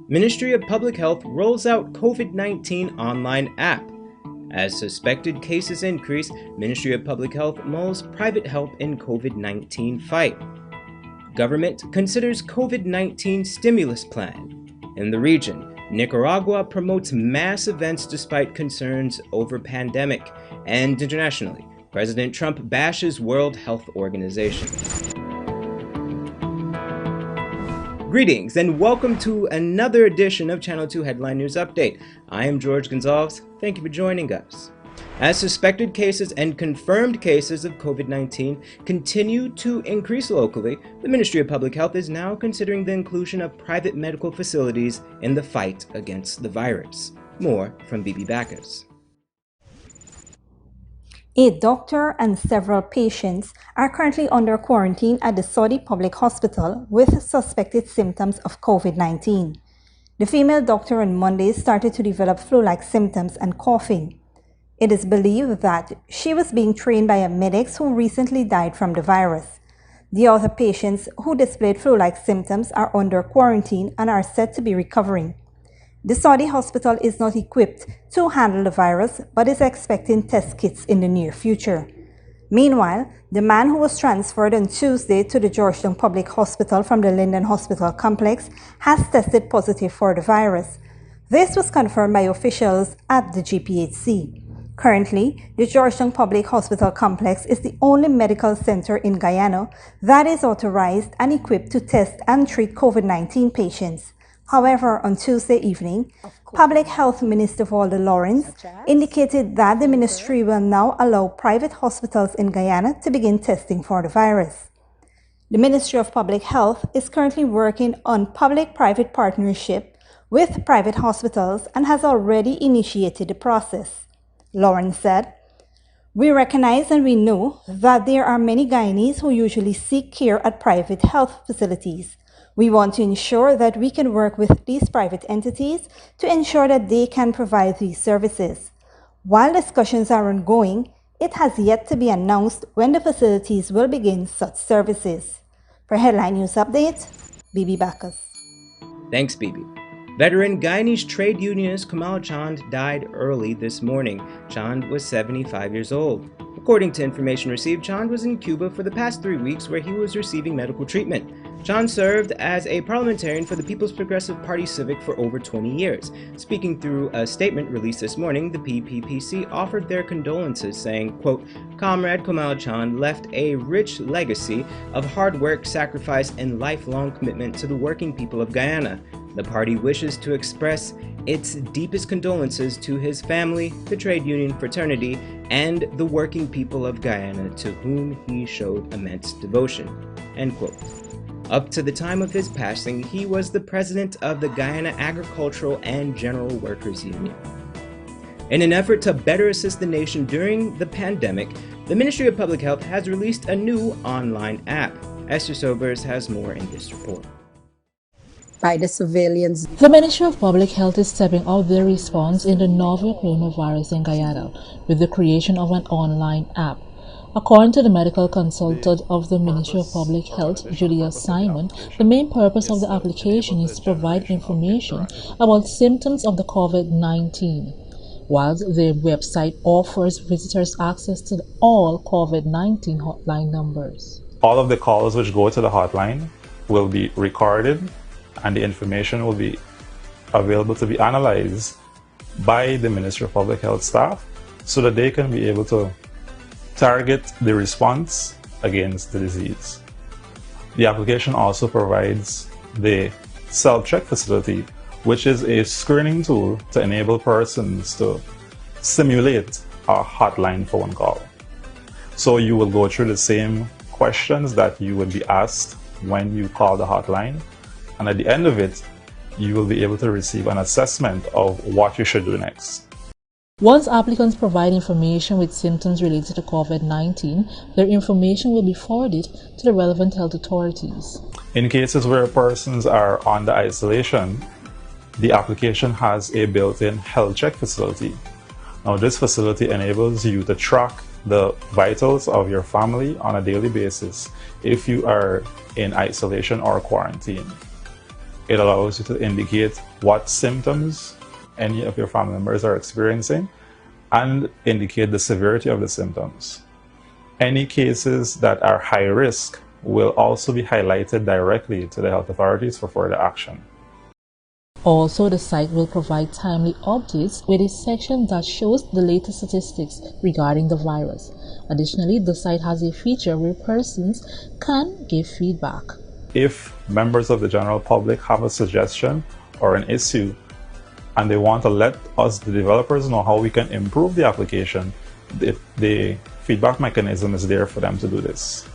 Ministry of Public Health rolls out COVID-19 online app. As suspected cases increase, Ministry of Public Health mulls private help in COVID-19 fight. Government considers COVID-19 stimulus plan. In the region, Nicaragua promotes mass events despite concerns over pandemic. And internationally, President Trump bashes World Health Organization. Greetings and welcome to another edition of Channel 2 Headline News Update. I am George Gonzalez. Thank you for joining us. As suspected cases and confirmed cases of COVID-19 continue to increase locally, the Ministry of Public Health is now considering the inclusion of private medical facilities in the fight against the virus. More from Bibi Bacchus. A doctor and several patients are currently under quarantine at the Saudi Public Hospital with suspected symptoms of COVID-19. The female doctor on Monday started to develop flu-like symptoms and coughing. It is believed that she was being trained by a medic who recently died from the virus. The other patients who displayed flu-like symptoms are under quarantine and are said to be recovering. The Saudi hospital is not equipped to handle the virus, but is expecting test kits in the near future. Meanwhile, the man who was transferred on Tuesday to the Georgetown Public Hospital from the Linden Hospital complex has tested positive for the virus. This was confirmed by officials at the GPHC. Currently, the Georgetown Public Hospital complex is the only medical center in Guyana that is authorized and equipped to test and treat COVID-19 patients. However, on Tuesday evening, Public Health Minister Walter Lawrence indicated that the ministry will now allow private hospitals in Guyana to begin testing for the virus. The Ministry of Public Health is currently working on public-private partnership with private hospitals and has already initiated the process. Lawrence said, "We recognize and we know that there are many Guyanese who usually seek care at private health facilities. We want to ensure that we can work with these private entities to ensure that they can provide these services. While discussions are ongoing, it has yet to be announced when the facilities will begin such services." For Headline News Update, Bibi Bacchus. Thanks, Bibi. Veteran Guyanese trade unionist Kamal Chand died early this morning. Chand was 75 years old. According to information received, Chand was in Cuba for the past 3 weeks where he was receiving medical treatment. Chand served as a parliamentarian for the People's Progressive Party Civic for over 20 years. Speaking through a statement released this morning, the PPPC offered their condolences, saying, quote, "Comrade Kamal Chand left a rich legacy of hard work, sacrifice, and lifelong commitment to the working people of Guyana. The party wishes to express its deepest condolences to his family, the trade union fraternity, and the working people of Guyana to whom he showed immense devotion." End quote. Up to the time of his passing, he was the president of the Guyana Agricultural and General Workers Union. In an effort to better assist the nation during the pandemic, the Ministry of Public Health has released a new online app. Esther Sobers has more in this report. By the civilians. The Ministry of Public Health is stepping up their response in the novel coronavirus in Guyana with the creation of an online app. According to the medical consultant of the Ministry of Public Health, Julia Simon, the main purpose of the application is to provide information about symptoms of the COVID-19, while the website offers visitors access to all COVID-19 hotline numbers. All of the calls which go to the hotline will be recorded, and the information will be available to be analyzed by the Ministry of Public Health staff so that they can be able to target the response against the disease. The application also provides the self-check facility, which is a screening tool to enable persons to simulate a hotline phone call. So you will go through the same questions that you would be asked when you call the hotline, and at the end of it, you will be able to receive an assessment of what you should do next. Once applicants provide information with symptoms related to COVID-19, their information will be forwarded to the relevant health authorities. In cases where persons are under isolation, the application has a built-in health check facility. Now, this facility enables you to track the vitals of your family on a daily basis if you are in isolation or quarantine. It allows you to indicate what symptoms any of your family members are experiencing and indicate the severity of the symptoms. Any cases that are high risk will also be highlighted directly to the health authorities for further action. Also, the site will provide timely updates with a section that shows the latest statistics regarding the virus. Additionally, the site has a feature where persons can give feedback. If members of the general public have a suggestion or an issue and they want to let us, the developers, know how we can improve the application, the feedback mechanism is there for them to do this.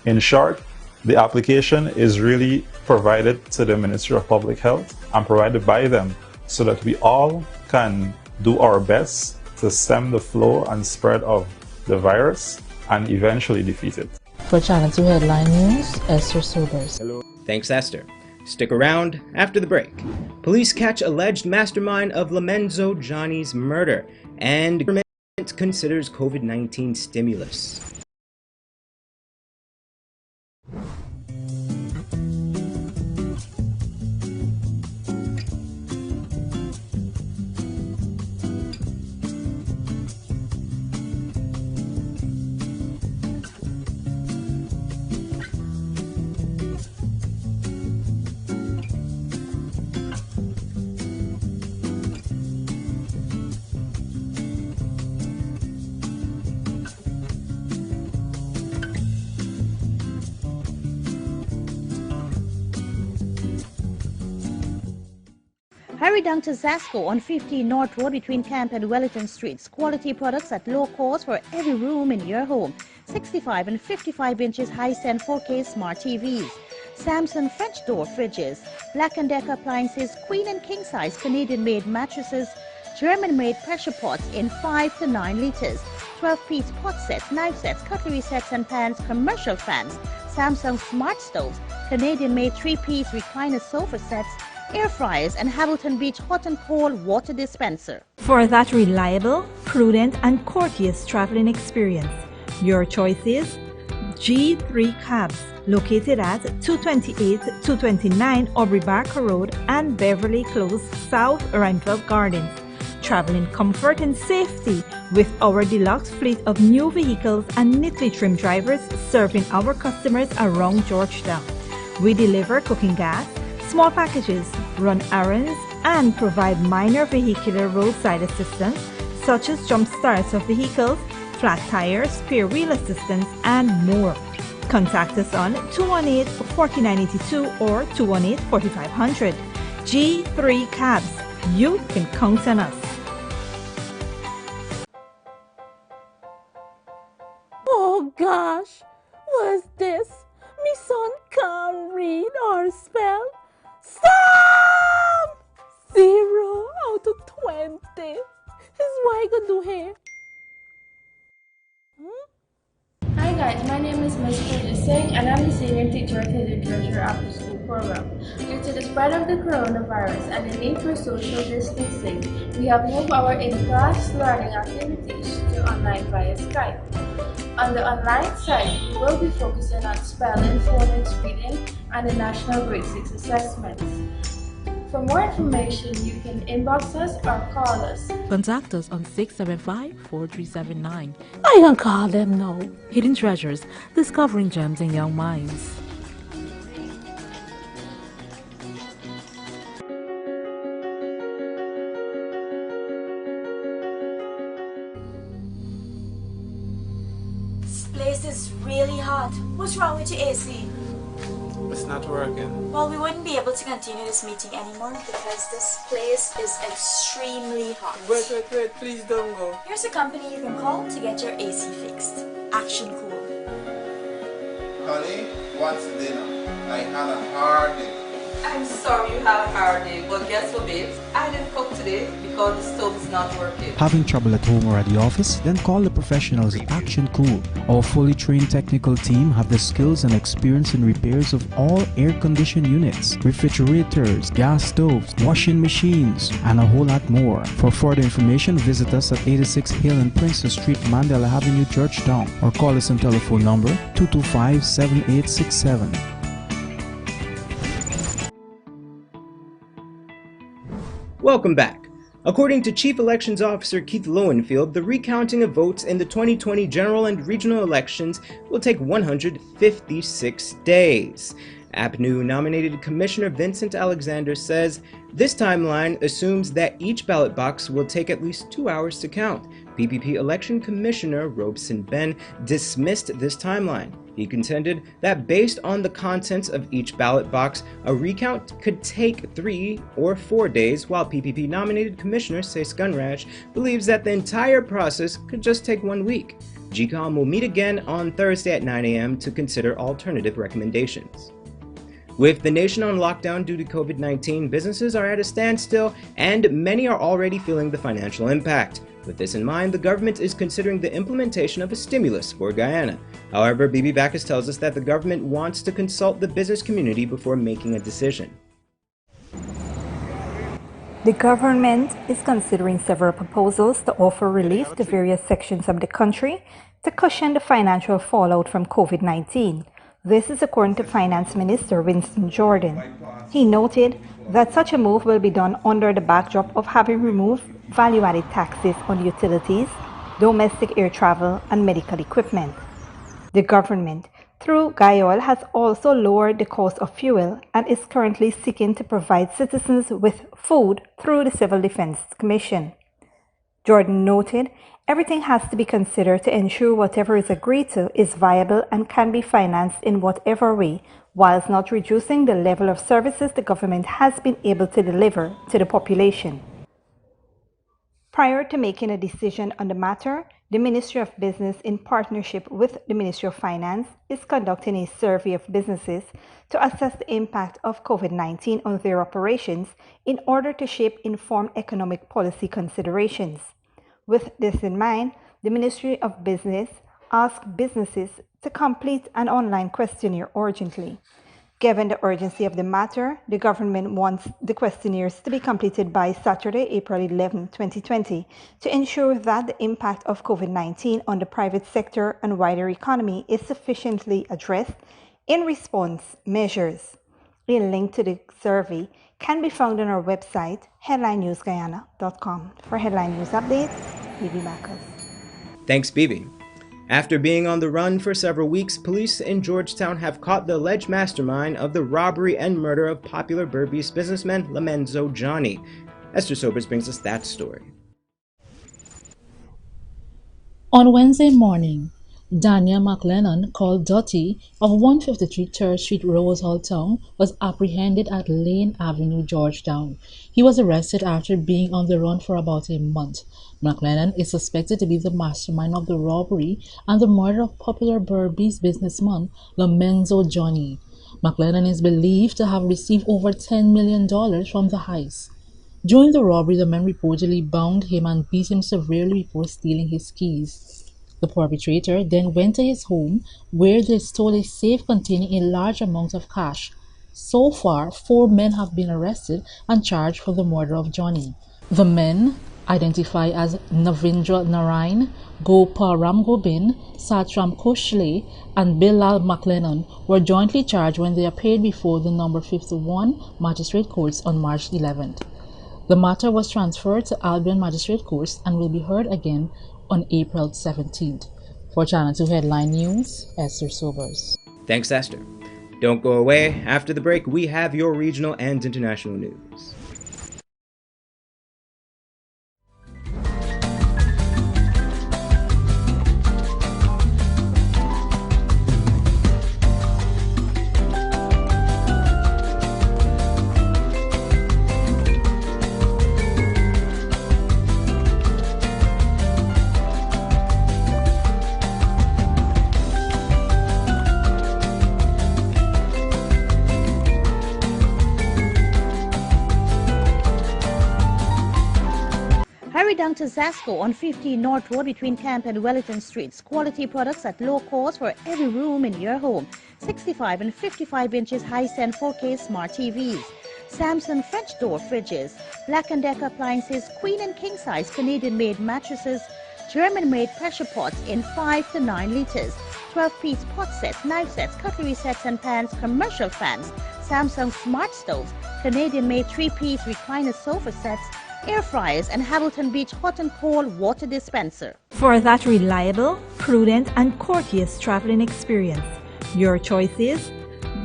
In short, the application is really provided to the Ministry of Public Health and provided by them so that we all can do our best to stem the flow and spread of the virus and eventually defeat it. For Channel 2 Headline News, Esther Sobers. Thanks, Esther. Stick around after the break. Police catch alleged mastermind of Lomenzo Johnny's murder, and government considers COVID-19 stimulus. Hurry down to Zasco on 15 North Road between Camp and Wellington Streets. Quality products at low cost for every room in your home. 65 and 55 inches high-stand 4K smart TVs. Samsung French door fridges. Black & Decker appliances, queen and king size Canadian-made mattresses. German-made pressure pots in 5 to 9 liters. 12-piece pot sets, knife sets, cutlery sets and pans, commercial fans. Samsung smart stoves. Canadian-made 3-piece recliner sofa sets. Air fryers and Hamilton Beach hot and cold water dispenser. For that reliable, prudent, and courteous traveling experience, your choice is G3 Cabs, located at 228-229 Aubrey Barker Road and Beverly Close, South Renville Gardens. Travel in comfort and safety with our deluxe fleet of new vehicles and neatly trimmed drivers serving our customers around Georgetown. We deliver cooking gas, small packages, run errands, and provide minor vehicular roadside assistance such as jump starts of vehicles, flat tires, spare wheel assistance, and more. Contact us on 218-4982 or 218-4500. G3 Cabs. You can count on us. Oh gosh, what's this? Me son can't read or spell. Stop! 0 out of 20. Is what I gonna do here? Hi guys, my name is Ms. Pooja Singh and I'm the Senior Teacher at the Literature After School Program. Due to the spread of the coronavirus and the need for social distancing, we have moved our in-class learning activities to online via Skype. On the online site, we will be focusing on spelling, phonics, reading, and the National Grade 6 assessments. For more information, you can inbox us or call us. Contact us on 675-4379. I can call them now. Hidden Treasures, discovering gems in young minds. This place is really hot. What's wrong with your AC? It's not working. Well, we wouldn't be able to continue this meeting anymore because this place is extremely hot. Wait, please don't go. Here's a company you can call to get your AC fixed. Action Cool. Honey, what's dinner? I had a hard day. I'm sorry you had a hard day, but guess what, babes? I didn't cook today because the stove is not working. Having trouble at home or at the office? Then call the professionals at Action Cool. Our fully trained technical team have the skills and experience in repairs of all air-conditioned units, refrigerators, gas stoves, washing machines, and a whole lot more. For further information, visit us at 86 Hill and Princess Street, Mandela Avenue, Georgetown, or call us on telephone number 225-7867. Welcome back. According to Chief Elections Officer Keith Lowenfield, the recounting of votes in the 2020 general and regional elections will take 156 days. APNU nominated Commissioner Vincent Alexander says this timeline assumes that each ballot box will take at least 2 hours to count. PPP Election Commissioner Robeson Ben dismissed this timeline. He contended that based on the contents of each ballot box, a recount could take 3 or 4 days, while PPP nominated Commissioner Cees Gunraj believes that the entire process could just take 1 week. GCOM will meet again on Thursday at 9 a.m. to consider alternative recommendations. With the nation on lockdown due to COVID-19, businesses are at a standstill and many are already feeling the financial impact. With this in mind, the government is considering the implementation of a stimulus for Guyana. However, Bibi Bacchus tells us that the government wants to consult the business community before making a decision. The government is considering several proposals to offer relief to various sections of the country to cushion the financial fallout from COVID-19. This is according to Finance Minister Winston Jordan. He noted that such a move will be done under the backdrop of having removed value-added taxes on utilities, domestic air travel, and medical equipment. The government, through GAIOL, has also lowered the cost of fuel and is currently seeking to provide citizens with food through the Civil Defense Commission. Jordan noted, everything has to be considered to ensure whatever is agreed to is viable and can be financed in whatever way, whilst not reducing the level of services the government has been able to deliver to the population. Prior to making a decision on the matter, the Ministry of Business, in partnership with the Ministry of Finance, is conducting a survey of businesses to assess the impact of COVID-19 on their operations in order to shape informed economic policy considerations. With this in mind, the Ministry of Business asked businesses to complete an online questionnaire urgently. Given the urgency of the matter, the government wants the questionnaires to be completed by Saturday, April 11, 2020, to ensure that the impact of COVID-19 on the private sector and wider economy is sufficiently addressed in response measures. A link to the survey can be found on our website, headlinenewsguyana.com. For Headline News Updates, Bibi Bacchus. Thanks, Bibi. After being on the run for several weeks, police in Georgetown have caught the alleged mastermind of the robbery and murder of popular Berbice businessman Lomenzo Johnny. Esther Sobers brings us that story. On Wednesday morning, Daniel McLennan, called Dottie, of 153 3rd Street, Rose Hall Town, was apprehended at Lane Avenue, Georgetown. He was arrested after being on the run for about a month. McLennan is suspected to be the mastermind of the robbery and the murder of popular Berbice businessman Lomenzo Johnny. McLennan is believed to have received over $10 million from the heist. During the robbery, the men reportedly bound him and beat him severely before stealing his keys. The perpetrator then went to his home, where they stole a safe containing a large amount of cash. So far, 4 men have been arrested and charged for the murder of Johnny. The men, identified as Navindra Narain, Goparam Gobin, Satram Koshle, and Bilal McLennan, were jointly charged when they appeared before the number 51 Magistrate Courts on March 11th. The matter was transferred to Albion Magistrate Courts and will be heard again on April 17th. For Channel 2 Headline News, Esther Sobers. Thanks, Esther. Don't go away. After the break, we have your regional and international news. Hurry down to Zasco on 15 North Road between Camp and Wellington Streets. Quality products at low cost for every room in your home. 65 and 55 inches high-stand 4K smart TVs. Samsung French door fridges. Black & Decker appliances, queen and king size Canadian-made mattresses. German-made pressure pots in 5 to 9 liters. 12-piece pot sets, knife sets, cutlery sets and pans, commercial fans. Samsung smart stoves, Canadian-made 3-piece recliner sofa sets, air fryers, and Hamilton Beach hot and cold water dispenser. For that reliable, prudent, and courteous traveling experience, your choice is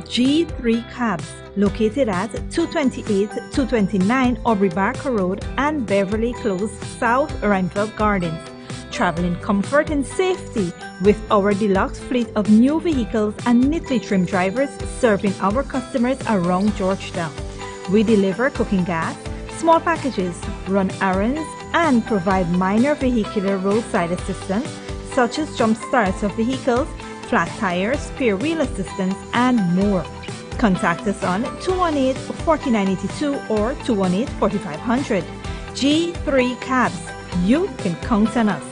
G3 Cabs, located at 228-229 Aubrey Barker Road and Beverly Close, South Renfrew Gardens. Travel in comfort and safety with our deluxe fleet of new vehicles and neatly trimmed drivers serving our customers around Georgetown. We deliver cooking gas, small packages, run errands, and provide minor vehicular roadside assistance such as jump starts of vehicles, flat tires, spare wheel assistance, and more. Contact us on 218-4982 or 218-4500. G3 Cabs. You can count on us.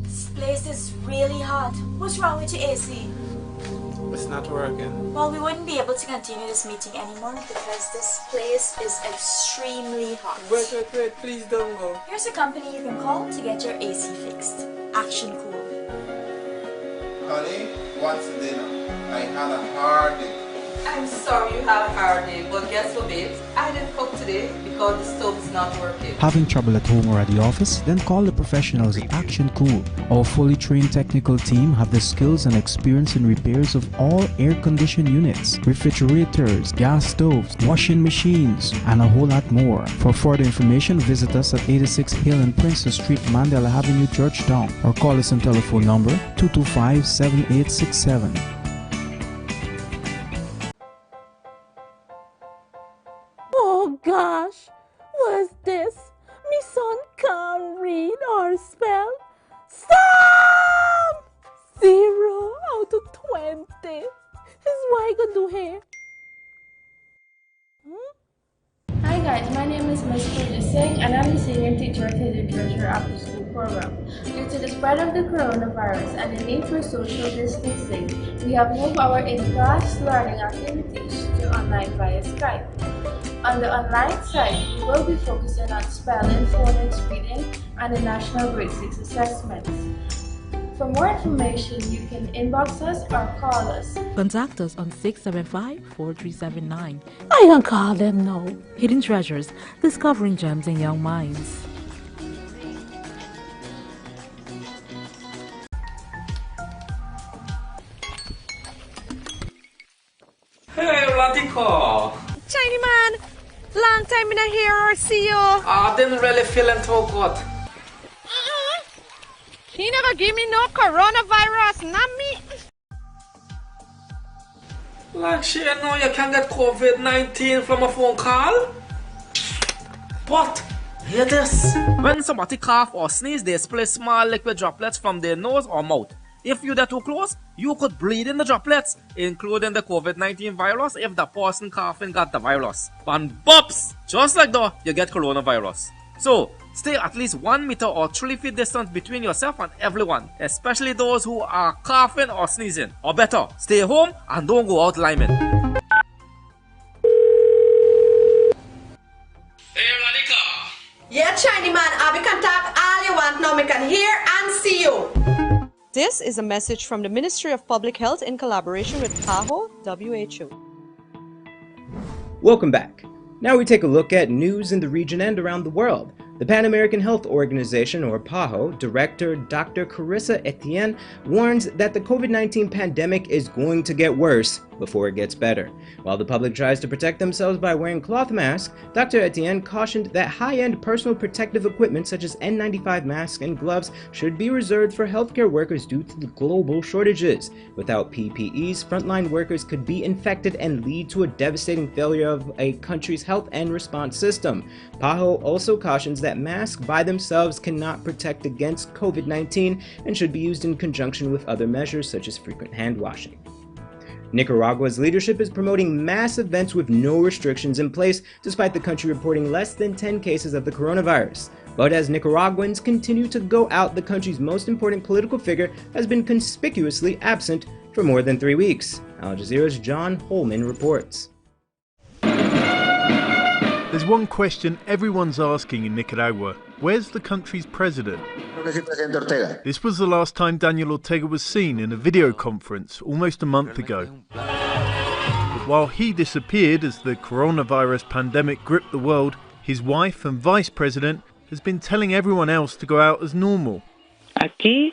This place is really hot. What's wrong with your AC? It's not working. Well, we wouldn't be able to continue this meeting anymore because this place is extremely hot. Wait, please don't go. Here's a company you can call to get your AC fixed. Action Cool. Honey, what's dinner? I had a hard day. I'm sorry you had a hard day, but guess what, babes? I didn't cook today because the stove is not working. Having trouble at home or at the office? Then call the professionals at Action Cool. Our fully trained technical team have the skills and experience in repairs of all air-conditioned units, refrigerators, gas stoves, washing machines, and a whole lot more. For further information, visit us at 86 Hill and Princess Street, Mandela Avenue, Georgetown, or call us on telephone number 225-7867. Oh gosh, what's this? Me son can't read or spell. Stop! 0 out of 20. Is what I gonna do here? Hi guys, my name is Ms. Singh and I'm the Senior Teacher to the Treasure After School Program. Due to the spread of the coronavirus and the need for social distancing, we have moved our in-class learning activities to online via Skype. On the online site, we will be focusing on spelling, phonics, reading, and the National Grade 6 assessments. For more information, you can inbox us or call us. Contact us on 675-4379. I can call them now. Hidden Treasures, discovering gems in young minds. Hey, Latika! Chiny man, long time in a hear or see you. I didn't really feeling too good. He never give me no coronavirus, not me. Like she know you can get COVID-19 from a phone call? What? Hear this? When somebody cough or sneeze, they spray small liquid droplets from their nose or mouth. If you're too close, you could breathe in the droplets, including the COVID-19 virus if the person coughing got the virus. And bops! Just like that, you get coronavirus. So, stay at least 1 meter or 3 feet distance between yourself and everyone, especially those who are coughing or sneezing. Or better, stay home and don't go out liming. Hey, Monica. Yeah, Chiny man, I be contact all you want now. Me can hear and see you. This is a message from the Ministry of Public Health in collaboration with PAHO WHO. Welcome back. Now we take a look at news in the region and around the world. The Pan American Health Organization, or PAHO, Director Dr. Carissa Etienne warns that the COVID-19 pandemic is going to get worse before it gets better. While the public tries to protect themselves by wearing cloth masks, Dr. Etienne cautioned that high-end personal protective equipment such as N95 masks and gloves should be reserved for healthcare workers due to the global shortages. Without PPEs, frontline workers could be infected and lead to a devastating failure of a country's health and response system. PAHO also cautions that masks by themselves cannot protect against COVID-19 and should be used in conjunction with other measures such as frequent hand washing. Nicaragua's leadership is promoting mass events with no restrictions in place, despite the country reporting less than 10 cases of the coronavirus. But as Nicaraguans continue to go out, the country's most important political figure has been conspicuously absent for more than 3 weeks. Al Jazeera's John Holman reports. The There's one question everyone's asking in Nicaragua. Where's the country's president? This was the last time Daniel Ortega was seen in a video conference almost a month ago. But while he disappeared as the coronavirus pandemic gripped the world, his wife and vice president has been telling everyone else to go out as normal. Here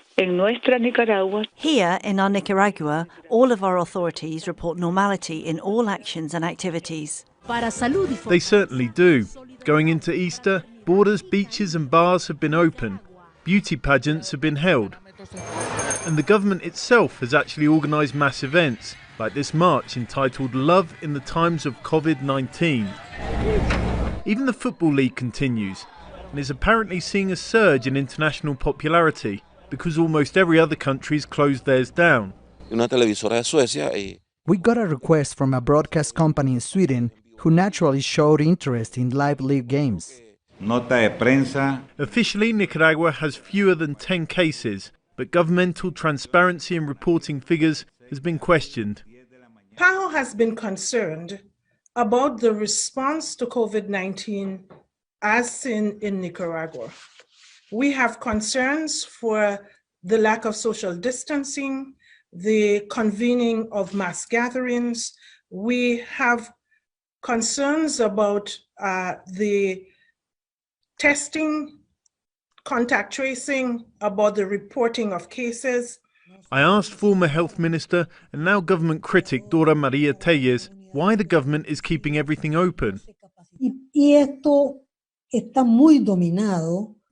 in our Nicaragua, all of our authorities report normality in all actions and activities. They certainly do. Going into Easter, borders, beaches and bars have been open. Beauty pageants have been held. And the government itself has actually organised mass events, like this march entitled Love in the Times of COVID-19. Even the Football League continues, and is apparently seeing a surge in international popularity because almost every other country's closed theirs down. We got a request from a broadcast company in Sweden who naturally showed interest in live league games. Officially, Nicaragua has fewer than 10 cases, but governmental transparency in reporting figures has been questioned. PAHO has been concerned about the response to COVID-19 as seen in Nicaragua. We have concerns for the lack of social distancing, the convening of mass gatherings. We have concerns about the testing, contact tracing, about the reporting of cases. I asked former health minister and now government critic Dora Maria Tellez why the government is keeping everything open.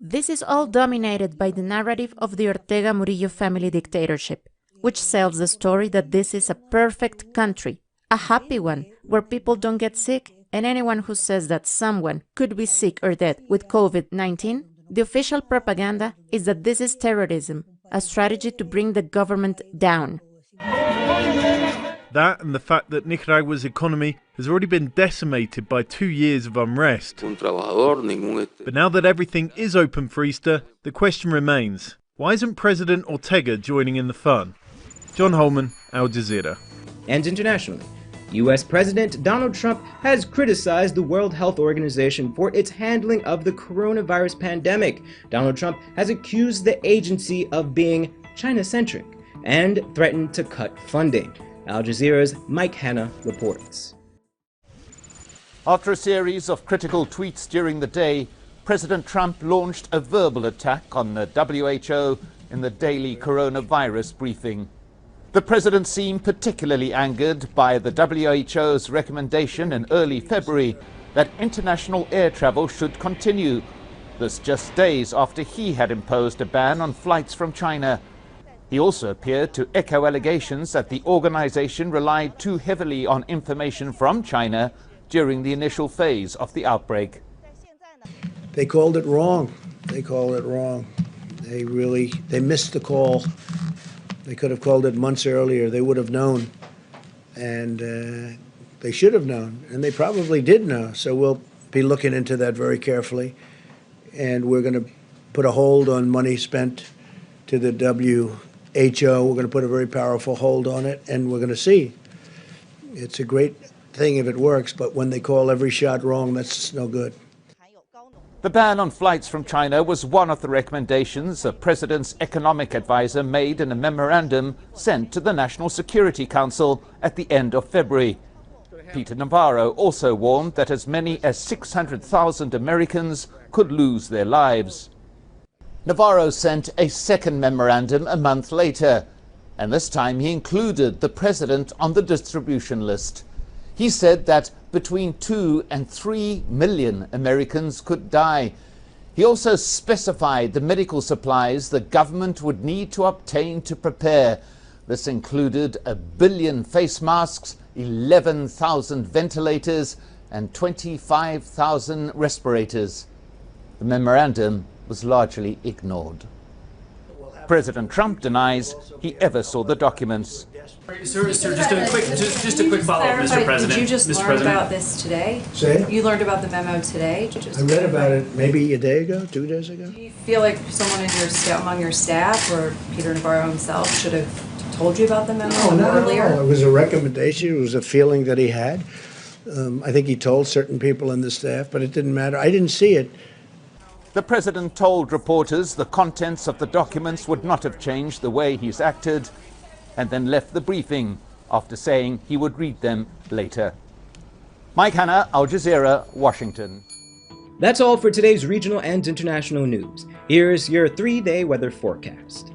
This is all dominated by the narrative of the Ortega Murillo family dictatorship, which sells the story that this is a perfect country, a happy one, where people don't get sick, and anyone who says that someone could be sick or dead with COVID-19, the official propaganda is that this is terrorism, a strategy to bring the government down. That and the fact that Nicaragua's economy has already been decimated by 2 years of unrest. But now that everything is open for Easter, the question remains, why isn't President Ortega joining in the fun? John Holman, Al Jazeera. And internationally, U.S. President Donald Trump has criticized the World Health Organization for its handling of the coronavirus pandemic. Donald Trump has accused the agency of being China-centric and threatened to cut funding. Al Jazeera's Mike Hanna reports. After a series of critical tweets during the day, President Trump launched a verbal attack on the WHO in the daily coronavirus briefing. The president seemed particularly angered by the WHO's recommendation in early February that international air travel should continue. This just days after he had imposed a ban on flights from China. He also appeared to echo allegations that the organization relied too heavily on information from China during the initial phase of the outbreak. They called it wrong. They called it wrong. They missed the call. They could have called it months earlier. They would have known. And they should have known. And they probably did know. So we'll be looking into that very carefully. And we're going to put a hold on money spent to the WHO. We're going to put a very powerful hold on it. And we're going to see. It's a great thing if it works. But when they call every shot wrong, that's no good. The ban on flights from China was one of the recommendations the president's economic advisor made in a memorandum sent to the National Security Council at the end of February. Peter Navarro also warned that as many as 600,000 Americans could lose their lives. Navarro sent a second memorandum a month later, and this time he included the president on the distribution list. He said that between 2 and 3 million Americans could die. He also specified the medical supplies the government would need to obtain to prepare. This included 1 billion face masks, 11,000 ventilators, and 25,000 respirators. The memorandum was largely ignored. President Trump denies he ever saw the documents. Sir, just a quick follow-up, Mr. President. Did you just learn about this today? Say? You learned about the memo today? I read about it maybe a day ago, 2 days ago. Do you feel like someone in among your staff or Peter Navarro himself should have told you about the memo earlier? No, it was a recommendation. It was a feeling that he had. I think he told certain people in the staff, but it didn't matter. I didn't see it. The president told reporters the contents of the documents would not have changed the way he's acted, and then left the briefing after saying he would read them later. Mike Hanna, Al Jazeera, Washington. That's all for today's regional and international news. Here's your 3-day weather forecast.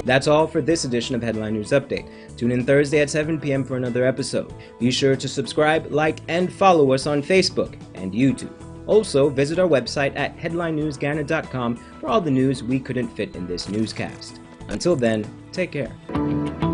That's all for this edition of Headline News Update. Tune in Thursday at 7 p.m. for another episode. Be sure to subscribe, like, and follow us on Facebook and YouTube. Also, visit our website at headlinenewsguyana.com for all the news we couldn't fit in this newscast. Until then, take care.